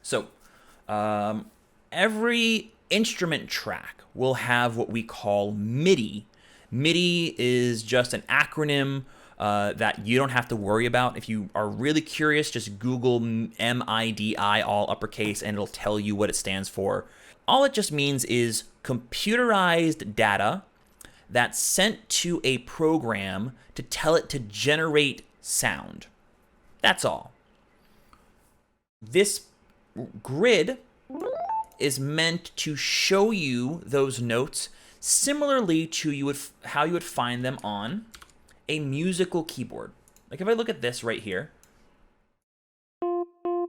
So every instrument track will have what we call MIDI. MIDI is just an acronym that you don't have to worry about. If you are really curious, just Google MIDI, all uppercase, and it'll tell you what it stands for. All it just means is computerized data that's sent to a program to tell it to generate sound. That's all. This grid is meant to show you those notes similarly to how you would find them on a musical keyboard. Like if I look at this right here,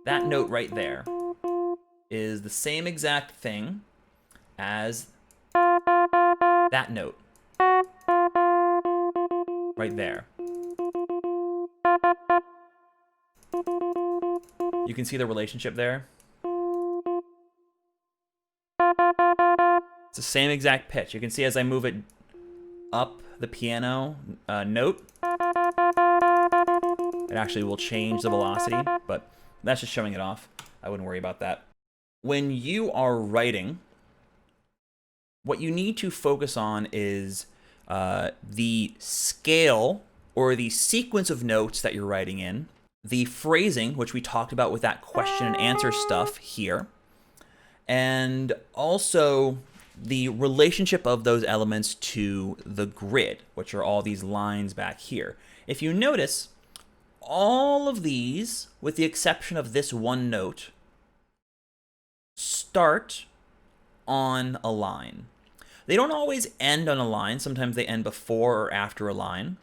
that note right there is the same exact thing as that note right there. You can see the relationship there. It's the same exact pitch. You can see as I move it up the piano note, it actually will change the velocity, but that's just showing it off. I wouldn't worry about that. When you are writing, what you need to focus on is the scale or the sequence of notes that you're writing in, the phrasing, which we talked about with that question and answer stuff here, and also the relationship of those elements to the grid, which are all these lines back here. If you notice, all of these, with the exception of this one note, start on a line. They don't always end on a line. Sometimes they end before or after a line,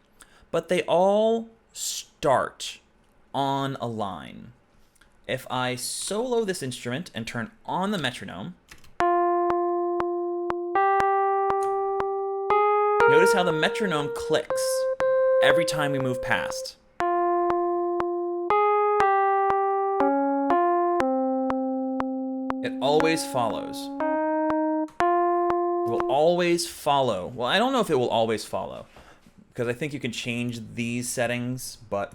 but they all start on a line. If I solo this instrument and turn on the metronome, notice how the metronome clicks every time we move past. It always follows. It will always follow. Well, I don't know if it will always follow, because I think you can change these settings, but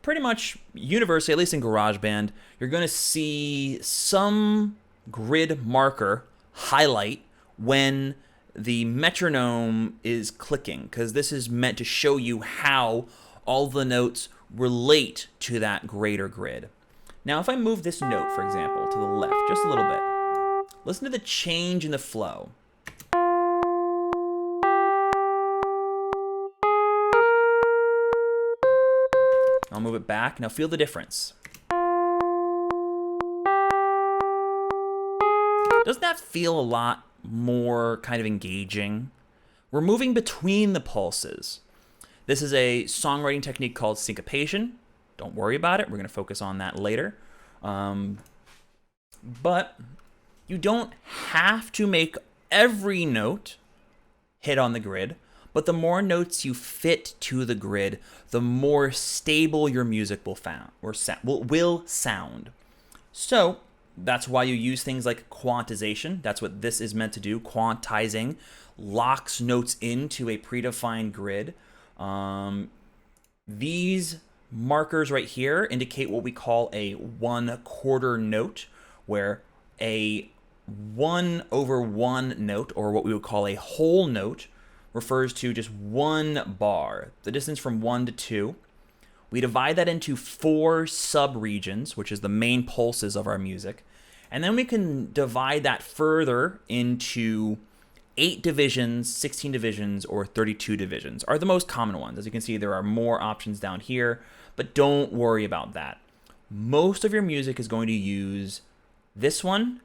pretty much universally, at least in GarageBand, you're going to see some grid marker highlight when the metronome is clicking, because this is meant to show you how all the notes relate to that greater grid. Now, if I move this note, for example, to the left just a little bit, listen to the change in the flow. I'll move it back. Now feel the difference. Doesn't that feel a lot more kind of engaging? We're moving between the pulses. This is a songwriting technique called syncopation. Don't worry about it. We're going to focus on that later. But you don't have to make every note hit on the grid, but the more notes you fit to the grid, the more stable your music will sound. So that's why you use things like quantization. That's what this is meant to do. Quantizing locks notes into a predefined grid. These markers right here indicate what we call a 1/4 note, where a 1/1 note, or what we would call a whole note, refers to just one bar, the distance from 1 to 2. We divide that into 4 sub-regions, which is the main pulses of our music. And then we can divide that further into 8 divisions, 16 divisions, or 32 divisions are the most common ones. As you can see, there are more options down here, but don't worry about that. Most of your music is going to use this one,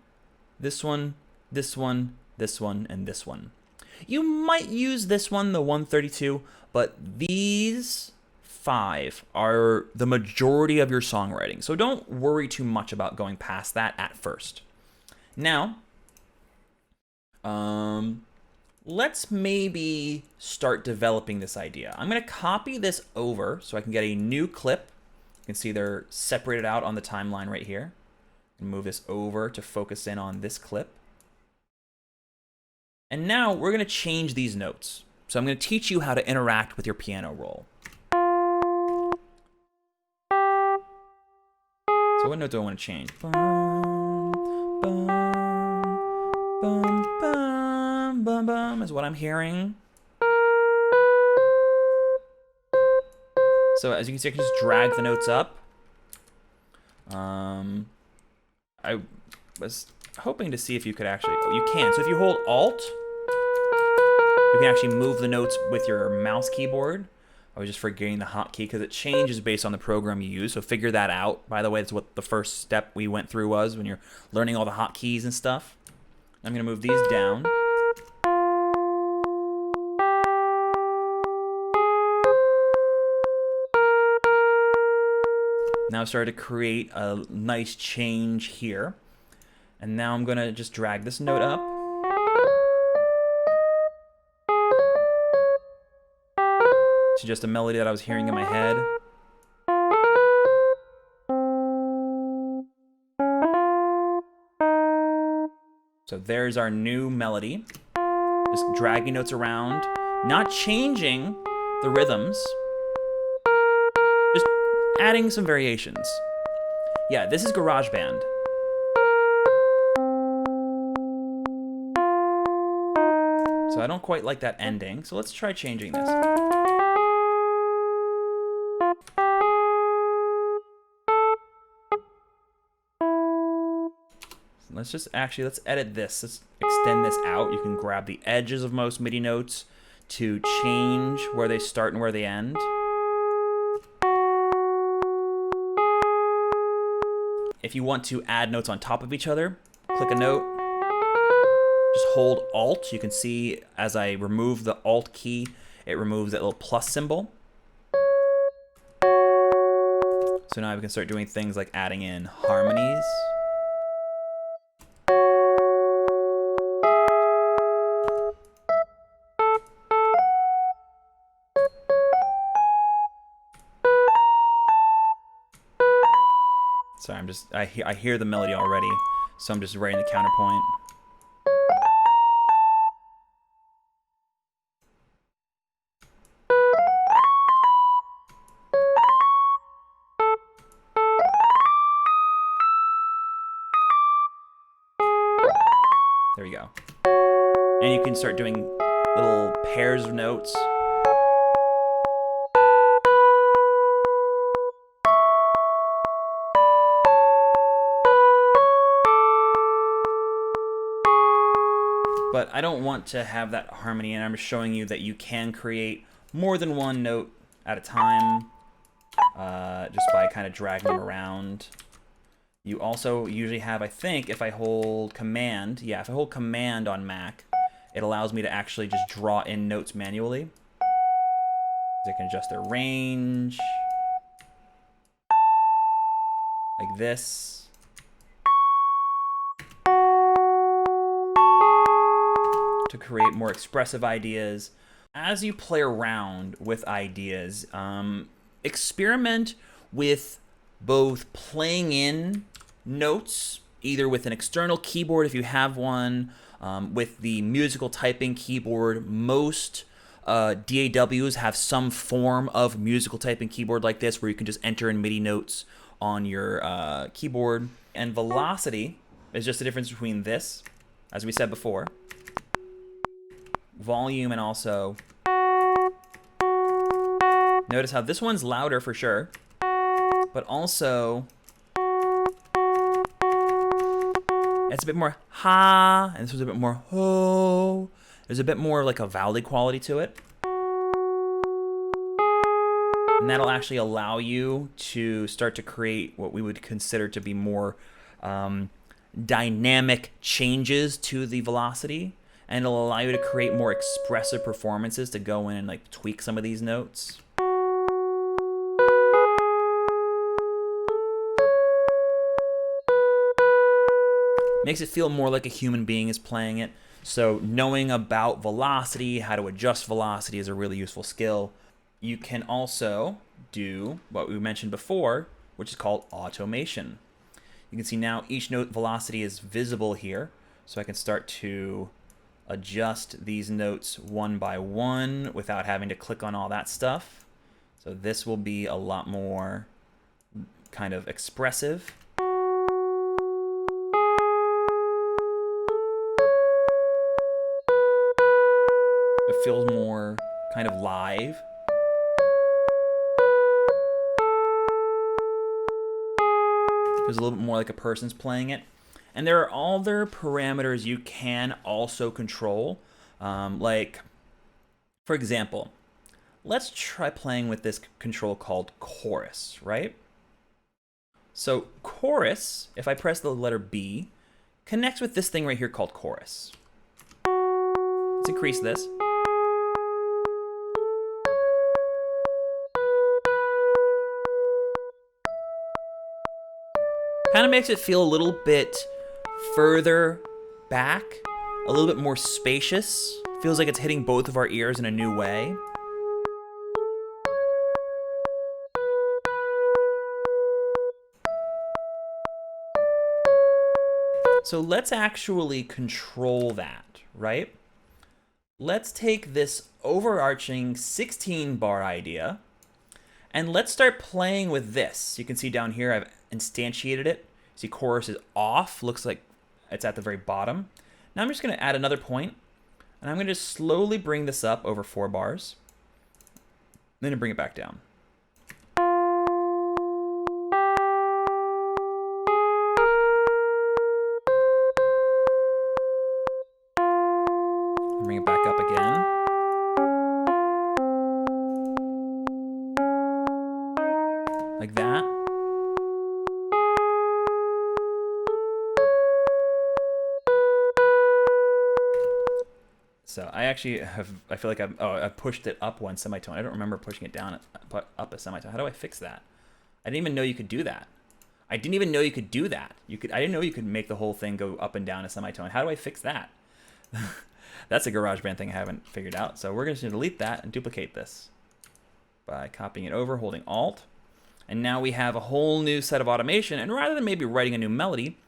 this one, this one, this one, and this one. You might use this one, the 132, but these 5 are the majority of your songwriting. So don't worry too much about going past that at first. Now, let's maybe start developing this idea. I'm going to copy this over so I can get a new clip. You can see they're separated out on the timeline right here. Move this over to focus in on this clip. And now we're going to change these notes. So I'm going to teach you how to interact with your piano roll. So So what note do I want to change? Bum, bum, bum, bum, bum, bum is what I'm hearing. So as you can see, I can just drag the notes up. I was hoping to see if you could actually, oh, you can. So if you hold Alt, you can actually move the notes with your mouse keyboard. I was just forgetting the hotkey because it changes based on the program you use. So figure that out. By the way, that's what the first step we went through was when you're learning all the hotkeys and stuff. I'm going to move these down. Now I've started to create a nice change here. And now I'm going to just drag this note up. To just a melody that I was hearing in my head. So there's our new melody. Just dragging notes around, not changing the rhythms, just adding some variations. Yeah, this is GarageBand. So I don't quite like that ending, so let's try changing this. Let's edit this. Let's extend this out. You can grab the edges of most MIDI notes to change where they start and where they end. If you want to add notes on top of each other, click a note. Just hold Alt. You can see as I remove the Alt key, it removes that little plus symbol. So now we can start doing things like adding in harmonies. Sorry, I hear the melody already, so I'm just writing the counterpoint. There we go. And you can start doing little pairs of notes. But I don't want to have that harmony, and I'm just showing you that you can create more than one note at a time just by kind of dragging them around. You also usually have, I think, if I hold Command, if I hold Command on Mac, it allows me to actually just draw in notes manually. I can adjust their range, like this. To create more expressive ideas. As you play around with ideas, experiment with both playing in notes, either with an external keyboard if you have one, with the musical typing keyboard. Most DAWs have some form of musical typing keyboard like this where you can just enter in MIDI notes on your keyboard. And velocity is just the difference between this, as we said before, volume, and also notice how this one's louder for sure, but also it's a bit more ha, and this was a bit more ho. There's a bit more like a vowel quality to it, and that'll actually allow you to start to create what we would consider to be more dynamic changes to the velocity. And it'll allow you to create more expressive performances to go in and like tweak some of these notes. Makes it feel more like a human being is playing it. So knowing about velocity, how to adjust velocity is a really useful skill. You can also do what we mentioned before, which is called automation. You can see now each note velocity is visible here. So I can start to adjust these notes one by one without having to click on all that stuff. So this will be a lot more kind of expressive. feels more kind of live. Feels a little bit more like a person's playing it. And there are other parameters you can also control. Like, for example, let's try playing with this control called chorus, right? So chorus, if I press the letter B, connects with this thing right here called chorus. Let's increase this. Kind of makes it feel a little bit further back, a little bit more spacious. Feels like it's hitting both of our ears in a new way. So let's actually control that, right? Let's take this overarching 16-bar idea and let's start playing with this. You can see down here I've instantiated it. See, chorus is off, looks like it's at the very bottom. Now I'm just going to add another point, and I'm going to just slowly bring this up over 4 bars, then bring it back down. Bring it back up again. Like that. So I actually I feel like I've pushed it up one semitone. I don't remember pushing it down up a semitone. How do I fix that? I didn't even know you could do that. I didn't even know you could do that. I didn't know you could make the whole thing go up and down a semitone. How do I fix that? That's a GarageBand thing I haven't figured out. So we're going to delete that and duplicate this by copying it over, holding Alt. And now we have a whole new set of automation. And rather than maybe writing a new melody,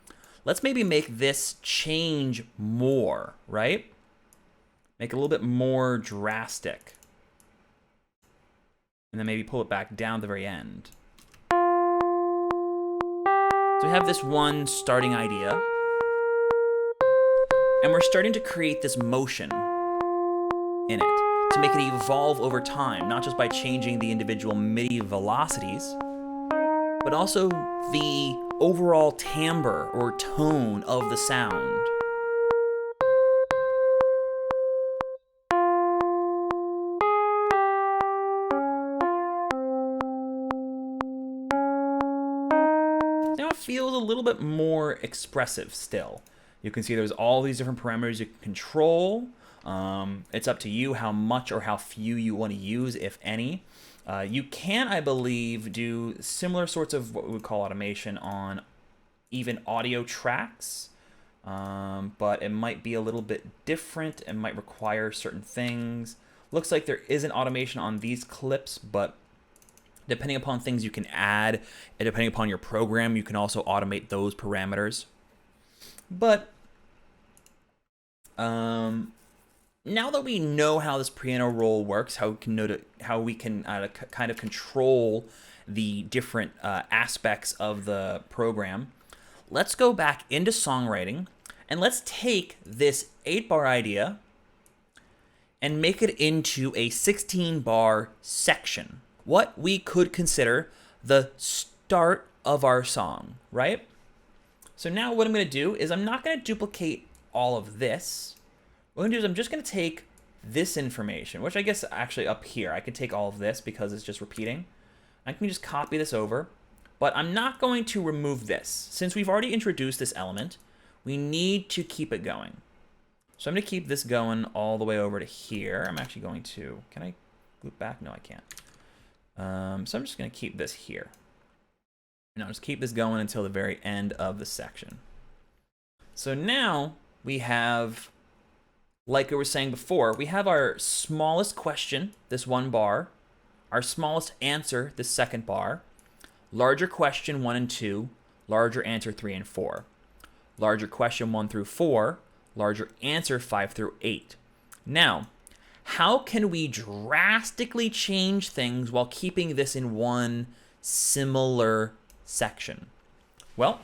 let's maybe make this change more, right? Make it a little bit more drastic. And then maybe pull it back down to the very end. So we have this one starting idea. And we're starting to create this motion in it to make it evolve over time, not just by changing the individual MIDI velocities, but also the overall timbre or tone of the sound. Now it feels a little bit more expressive still. You can see there's all these different parameters you can control. It's up to you how much or how few you want to use, if any. You can, I believe, do similar sorts of what we would call automation on even audio tracks, but it might be a little bit different. It might require certain things. Looks like there is an automation on these clips, but depending upon things you can add, and depending upon your program, you can also automate those parameters. But now that we know how this piano roll works, how we can kind of control the different aspects of the program, let's go back into songwriting and let's take this 8-bar idea and make it into a 16-bar section. What we could consider the start of our song, right? So now what I'm going to do is I'm not going to duplicate all of this. What I'm going to do is I'm just going to take this information, which I guess actually up here, I can take all of this because it's just repeating. I can just copy this over, but I'm not going to remove this. Since we've already introduced this element, we need to keep it going. So I'm going to keep this going all the way over to here. I'm actually going to, can I loop back? No, I can't. So I'm just going to keep this here. And I'll just keep this going until the very end of the section. So now we have, like I was saying before, we have our smallest question, this 1 bar, our smallest answer, this 2nd bar, larger question 1 and 2, larger answer 3 and 4, larger question 1 through 4, larger answer 5 through 8. Now, how can we drastically change things while keeping this in one similar section? Well,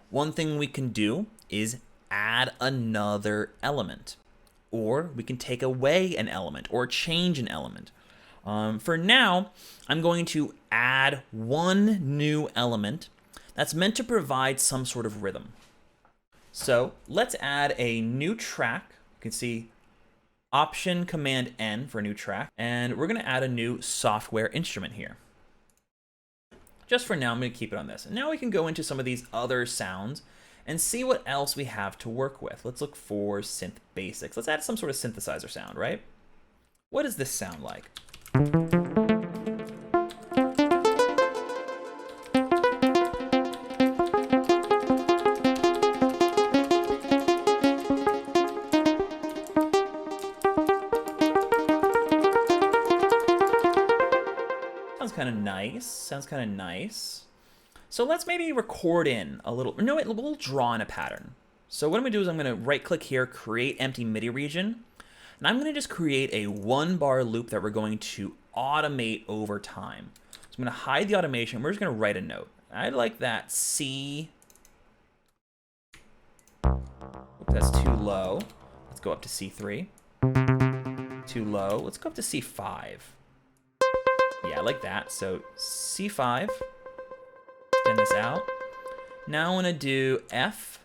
one thing we can do is add another element. or we can take away an element or change an element. For now, I'm going to add one new element that's meant to provide some sort of rhythm. So let's add a new track. You can see Option Command N for a new track, and we're going to add a new software instrument here. Just for now, I'm going to keep it on this. And now we can go into some of these other sounds and see what else we have to work with. Let's look for synth basics. Let's add some sort of synthesizer sound, right? What does this sound like? Sounds kind of nice. So let's maybe record in a little, no, we'll draw in a pattern. So what I'm gonna do is I'm gonna right click here, create empty MIDI region. And I'm gonna just create a 1-bar loop that we're going to automate over time. So I'm gonna hide the automation. We're just gonna write a note. I like that C. Oops, that's too low. Let's go up to C3. Too low. Let's go up to C5. Yeah, I like that. So C5, extend this out. Now I want to do F.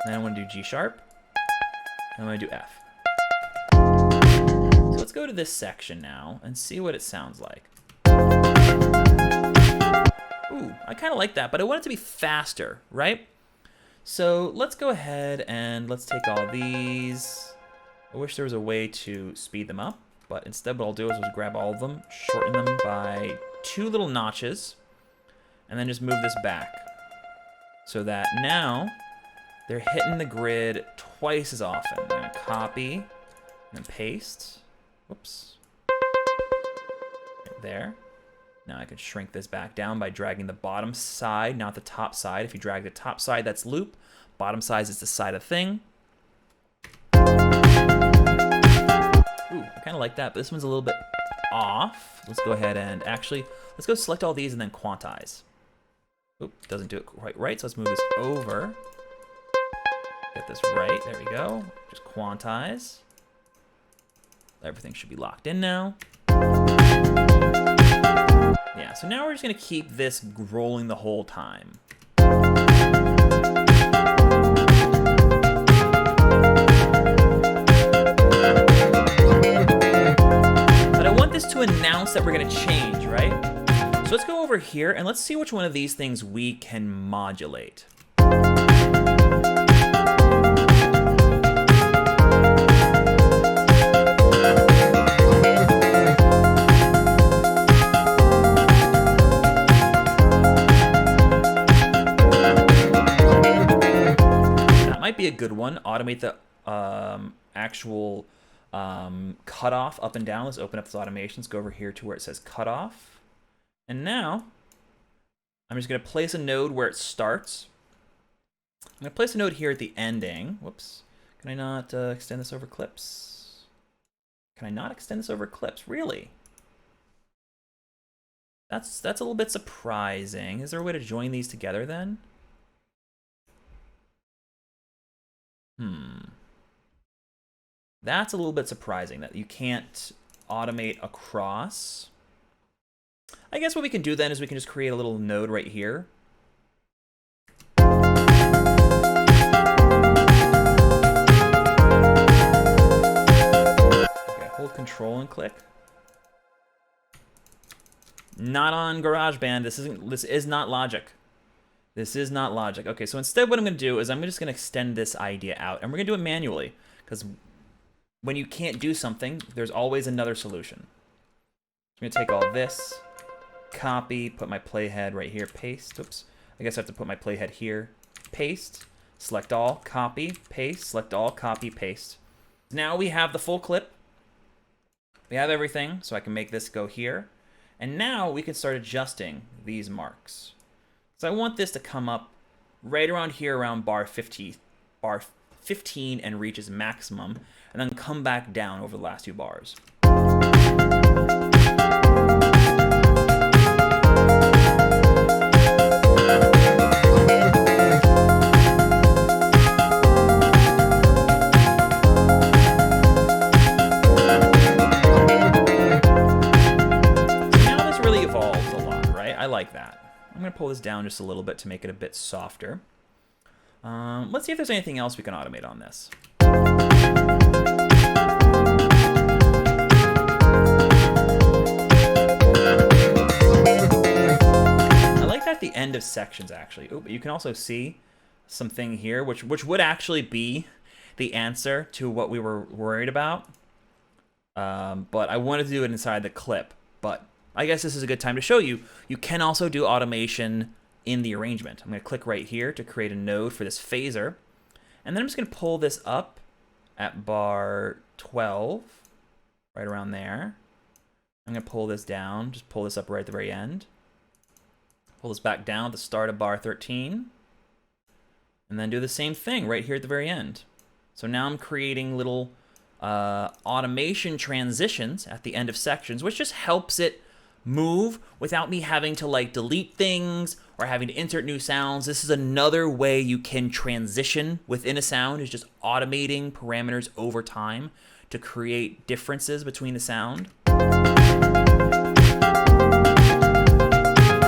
Then I want to do G sharp. And I want to do F. So let's go to this section now and see what it sounds like. Ooh, I kind of like that, but I want it to be faster, right? So let's go ahead and let's take all these. I wish there was a way to speed them up. But instead what I'll do is just grab all of them, shorten them by 2 little notches, and then just move this back. So that now they're hitting the grid twice as often. I'm gonna copy and then paste. Whoops. Right there. Now I can shrink this back down by dragging the bottom side, not the top side. If you drag the top side, that's loop. Bottom side is the side of thing. Ooh, I kind of like that, but this one's a little bit off. Let's go ahead and actually, let's go select all these and then quantize. Oop, doesn't do it quite right, so let's move this over. Get this right, there we go. Just quantize. Everything should be locked in now. Yeah, so now we're just gonna keep this rolling the whole time. This to announce that we're going to change, right? So let's go over here and let's see which one of these things we can modulate. Okay, that might be a good one. Automate the actual cutoff up and down. Let's open up this automation. Let's go over here to where it says cutoff. And now I'm just going to place a node where it starts. I'm going to place a node here at the ending. Whoops. Can I not extend this over clips? Can I not extend this over clips? Really? That's a little bit surprising. Is there a way to join these together then? That's a little bit surprising that you can't automate across. I guess what we can do then is we can just create a little node right here. Okay, hold Control and click. Not on GarageBand. This is not Logic. This is not Logic. Okay, so instead what I'm going to do is I'm just going to extend this idea out, and we're going to do it manually, because when you can't do something, there's always another solution. I'm going to take all this, copy, put my playhead right here, paste. Oops. I guess I have to put my playhead here, paste, select all, copy, paste, select all, copy, paste. Now we have the full clip. We have everything, so I can make this go here. And now we can start adjusting these marks. So I want this to come up right around here, around bar 15 and reach its maximum, and then come back down over the last 2 bars. going to pull this down just a little bit to make it a bit softer. Let's see if there's anything else we can automate on this. I like that at the end of sections, actually. Oh, but you can also see something here, which would actually be the answer to what we were worried about. But I wanted to do it inside the clip. But I guess this is a good time to show you. You can also do automation in the arrangement. I'm going to click right here to create a node for this phaser. And then I'm just going to pull this up at bar 12, right around there. I'm going to pull this down, just pull this up right at the very end. Pull this back down at the start of bar 13. And then do the same thing right here at the very end. So now I'm creating little automation transitions at the end of sections, which just helps it move without me having to like delete things or having to insert new sounds. This is another way you can transition within a sound, is just automating parameters over time to create differences between the sound. Now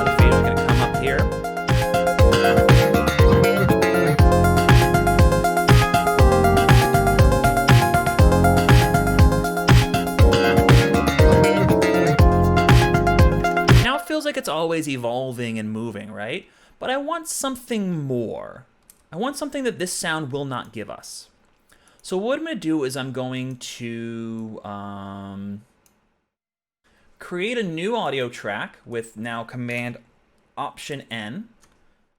the fade is going to come up here. Feels like it's always evolving and moving, right? But I want something more. I want something that this sound will not give us. So what I'm going to do is I'm going to create a new audio track with now Command Option N,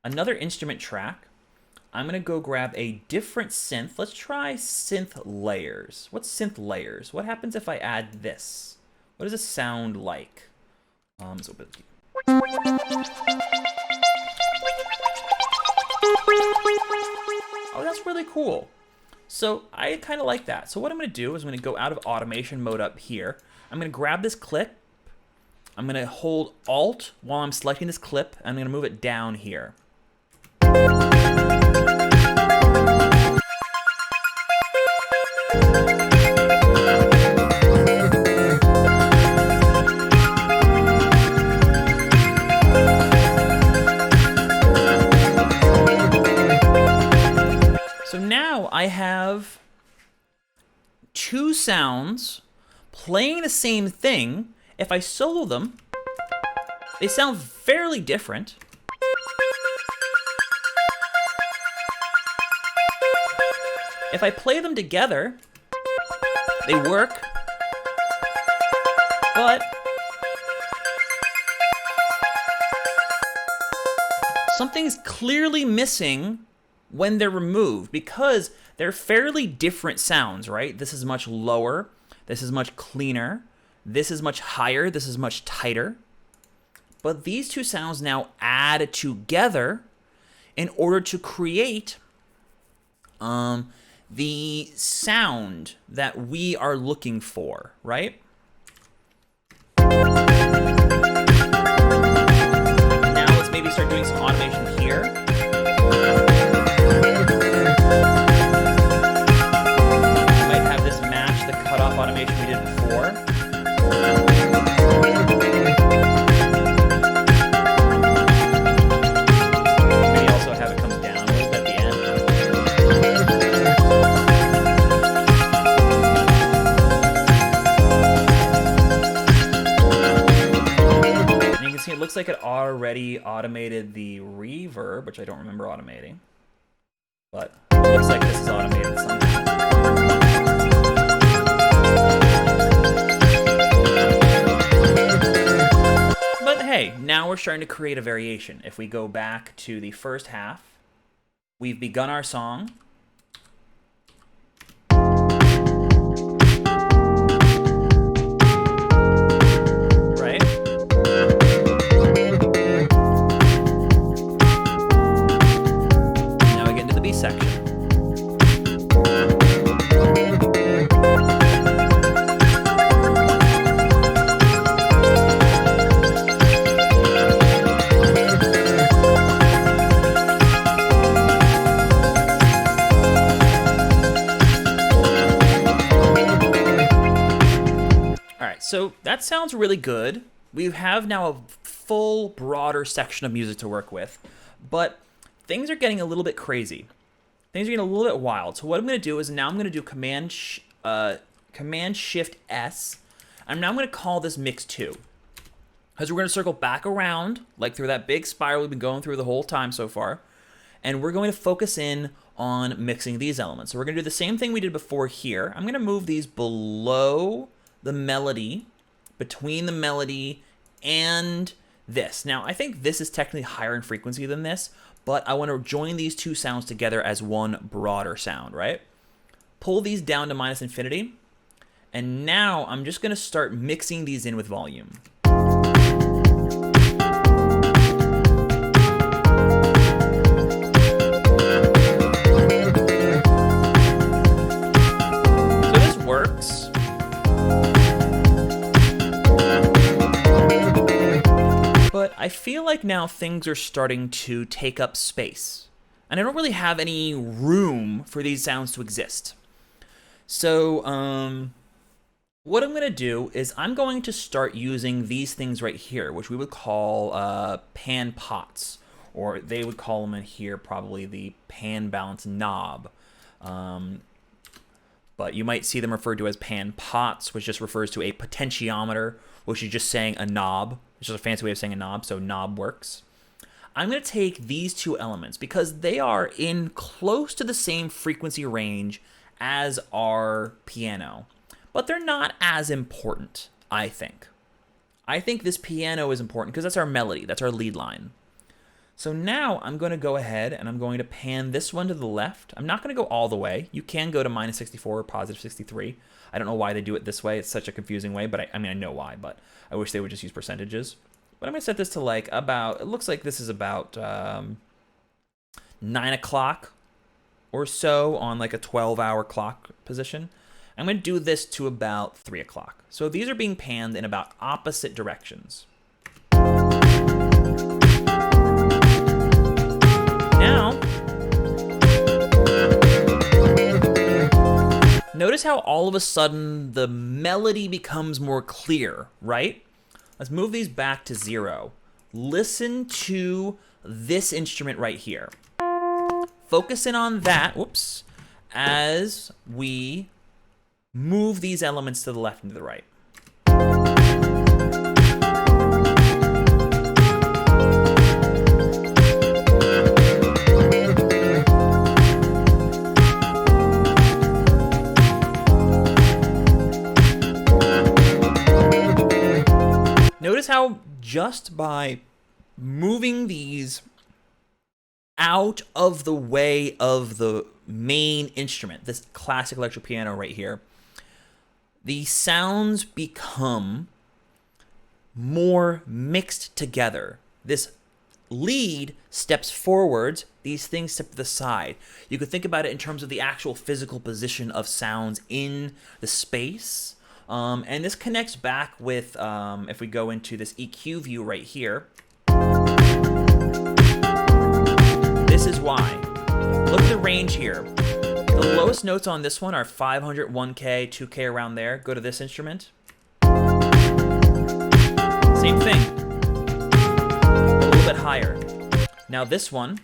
another instrument track. I'm going to go grab a different synth. Let's try synth layers. What's synth layers? What happens if I add this? What does this sound like? Let's open it. Oh, that's really cool. So I kind of like that. So what I'm going to do is I'm going to go out of automation mode up here. I'm going to grab this clip. I'm going to hold Alt while I'm selecting this clip. I'm going to move it down here. I have two sounds playing the same thing. If I solo them, they sound fairly different. If I play them together, they work, but something's clearly missing when they're removed, because they're fairly different sounds, right? This is much lower, this is much cleaner, this is much higher, this is much tighter. But these two sounds now add together in order to create the sound that we are looking for, right? Now let's maybe start doing some automation here. Automation we did before. Maybe also have it come down a little bit at the end. And you can see it looks like it already automated the reverb, which I don't remember automating. But it looks like this is automated somehow. Hey, now we're starting to create a variation. If we go back to the first half, we've begun our song. Right? Now we get into the B section. So that sounds really good. We have now a full, broader section of music to work with, but things are getting a little bit crazy. Things are getting a little bit wild. So what I'm going to do is now I'm going to do Command Shift S. And now I'm going to call this Mix 2. Because we're going to circle back around, like through that big spiral we've been going through the whole time so far. And we're going to focus in on mixing these elements. So we're going to do the same thing we did before here. I'm going to move these below the melody, between the melody and this. Now, I think this is technically higher in frequency than this, but I want to join these two sounds together as one broader sound, right? Pull these down to minus infinity. And now I'm just going to start mixing these in with volume. Works. But I feel like now things are starting to take up space. And I don't really have any room for these sounds to exist. So what I'm going to do is I'm going to start using these things right here, which we would call pan pots. Or they would call them in here probably the pan balance knob. But you might see them referred to as pan pots, which just refers to a potentiometer, which is just saying a knob. It's just a fancy way of saying a knob, so knob works. I'm going to take these two elements because they are in close to the same frequency range as our piano, but they're not as important, I think. I think this piano is important because that's our melody, that's our lead line. So now I'm going to go ahead and I'm going to pan this one to the left. I'm not going to go all the way. You can go to minus 64 or positive 63. I don't know why they do it this way. It's such a confusing way, but I mean, I know why, but I wish they would just use percentages. But I'm going to set this to like about, it looks like this is about 9 o'clock or so on like a 12-hour clock position. I'm going to do this to about 3 o'clock. So these are being panned in about opposite directions. Now, notice how all of a sudden the melody becomes more clear, right? Let's move these back to 0. Listen to this instrument right here. Focus in on that, whoops, as we move these elements to the left and to the right. Notice how just by moving these out of the way of the main instrument, this classic electric piano right here, the sounds become more mixed together. This lead steps forwards, these things step to the side. You could think about it in terms of the actual physical position of sounds in the space. And this connects back with, if we go into this EQ view right here, this is why. Look at the range here. The lowest notes on this one are 500, 1K, 2K, around there. Go to this instrument. Same thing. A little bit higher. Now this one,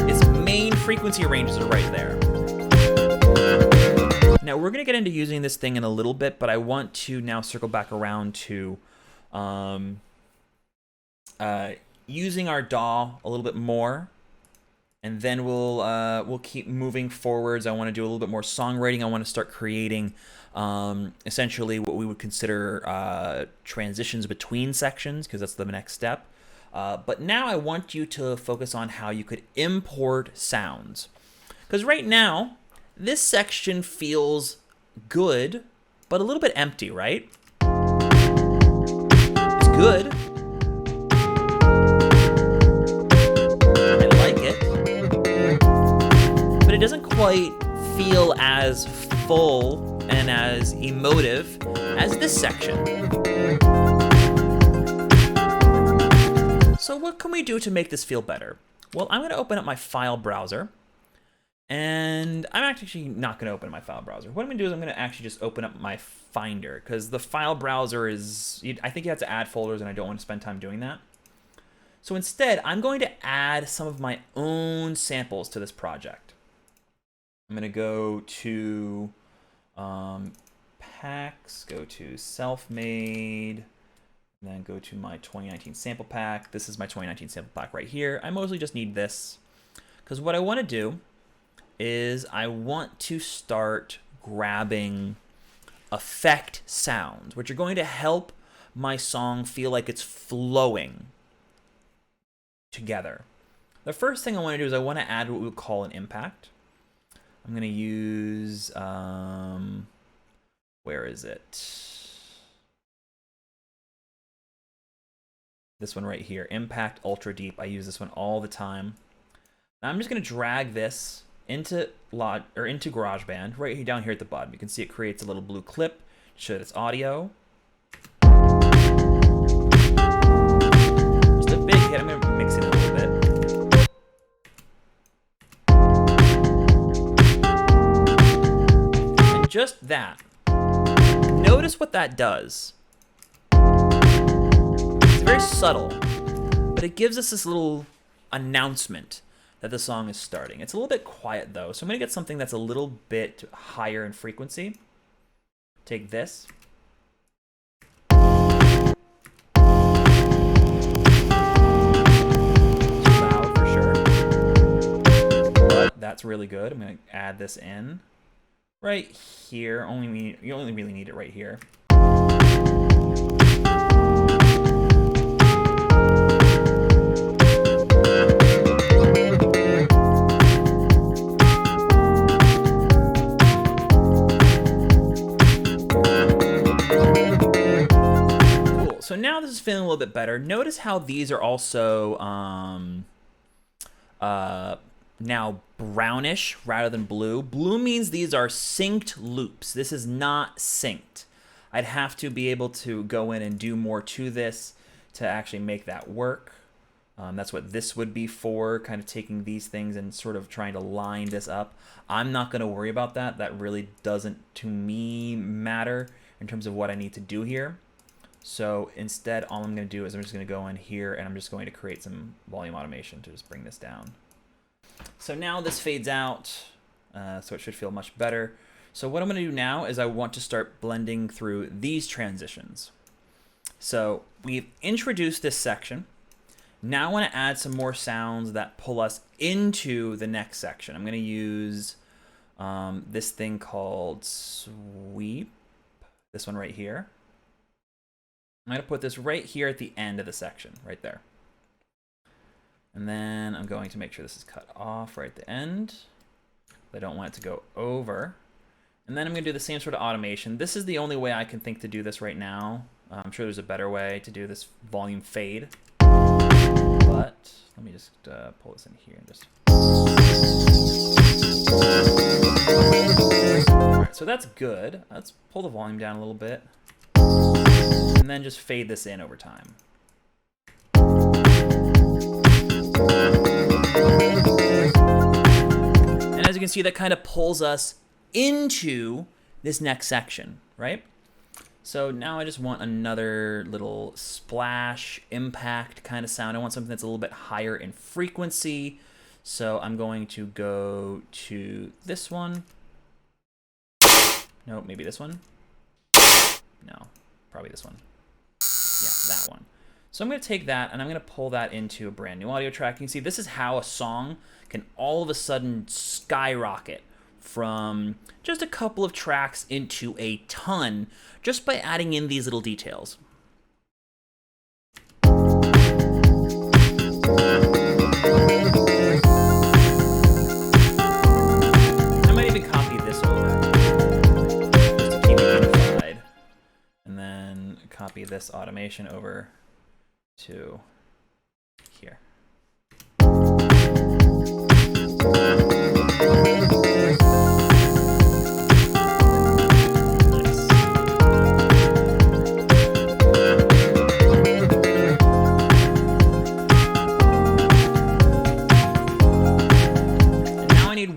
its main frequency ranges are right there. Now we're going to get into using this thing in a little bit, but I want to now circle back around to using our DAW a little bit more, and then we'll keep moving forwards. I want to do a little bit more songwriting. I want to start creating essentially what we would consider transitions between sections, because that's the next step. But now I want you to focus on how you could import sounds, because right now this section feels good, but a little bit empty, right? It's good. I like it. But it doesn't quite feel as full and as emotive as this section. So what can we do to make this feel better? Well, I'm going to open up my file browser. And I'm actually not going to open my file browser. What I'm going to do is I'm going to actually just open up my Finder, because the file browser is, I think you have to add folders, and I don't want to spend time doing that. So instead, I'm going to add some of my own samples to this project. I'm going to go to packs, go to self-made, and then go to my 2019 sample pack. This is my 2019 sample pack right here. I mostly just need this, because what I want to do is I want to start grabbing effect sounds, which are going to help my song feel like it's flowing together. The first thing I want to do is I want to add what we would call an impact. I'm going to use, where is it? This one right here, Impact Ultra Deep. I use this one all the time. Now I'm just going to drag this into GarageBand right here, down here at the bottom. You can see it creates a little blue clip to show that it's audio. Just a big hit. I'm going to mix it a little bit. And just that. Notice what that does. It's very subtle, but it gives us this little announcement that the song is starting. It's a little bit quiet though, so I'm going to get something that's a little bit higher in frequency. Take this. Too loud for sure, but that's really good. I'm going to add this in right here. You only really need it right here. So now this is feeling a little bit better. Notice how these are also now brownish rather than blue. Blue means these are synced loops. This is not synced. I'd have to be able to go in and do more to this to actually make that work. That's what this would be for, kind of taking these things and sort of trying to line this up. I'm not going to worry about that. That really doesn't, to me, matter in terms of what I need to do here. So instead, all I'm going to do is I'm just going to go in here and I'm just going to create some volume automation to just bring this down. So now this fades out, so it should feel much better. So what I'm going to do now is I want to start blending through these transitions. So we've introduced this section. Now I want to add some more sounds that pull us into the next section. I'm going to use this thing called sweep, this one right here. I'm going to put this right here at the end of the section, right there. And then I'm going to make sure this is cut off right at the end. I don't want it to go over. And then I'm going to do the same sort of automation. This is the only way I can think to do this right now. I'm sure there's a better way to do this volume fade. But let me just pull this in here and just... All right, so that's good. Let's pull the volume down a little bit. And then just fade this in over time. And as you can see, that kind of pulls us into this next section, right? So now I just want another little splash, impact kind of sound. I want something that's a little bit higher in frequency. So I'm going to go to this one. No, maybe this one. No, probably this one. Yeah, that one. So I'm going to take that and I'm going to pull that into a brand new audio track. You can see this is how a song can all of a sudden skyrocket from just a couple of tracks into a ton just by adding in these little details. I might even copy this over just to keep it unified, and then copy this automation over to here.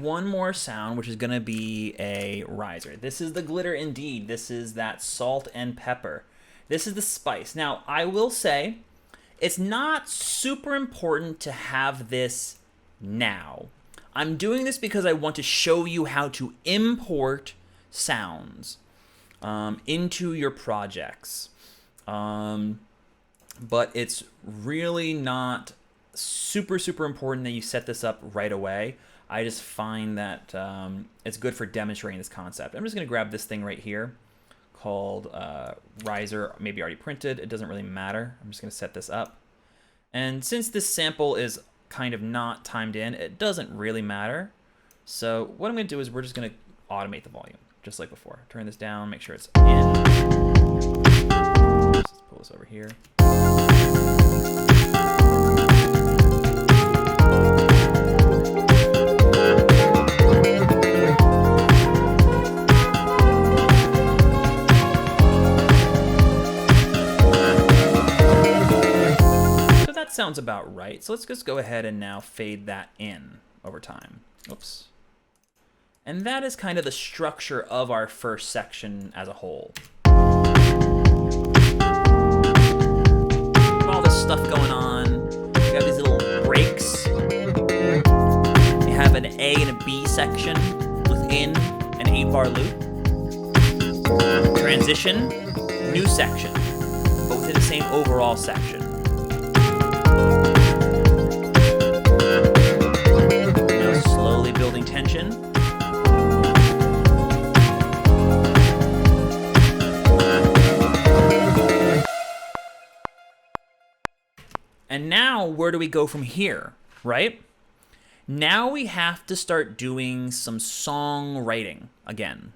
One more more sound, which is going to be a riser. This is the glitter indeed. This is that salt and pepper. This is the spice. Now, I will say, it's not super important to have this now. I'm doing this because I want to show you how to import sounds into your projects. But it's really not super important that you set this up right away. I just find that it's good for demonstrating this concept. I'm just going to grab this thing right here called riser, maybe already printed. It doesn't really matter. I'm just going to set this up. And since this sample is kind of not timed in, it doesn't really matter. So what I'm going to do is we're just going to automate the volume, just like before. Turn this down, make sure it's in. Let's just pull this over here. Sounds about right. So let's just go ahead and now fade that in over time. Oops. And that is kind of the structure of our first section as a whole. All this stuff going on. You have these little breaks. You have an A and a B section within an 8-bar loop. Transition, new section, but within the same overall section. Slowly building tension. And now, where do we go from here, right? Now we have to start doing some songwriting again.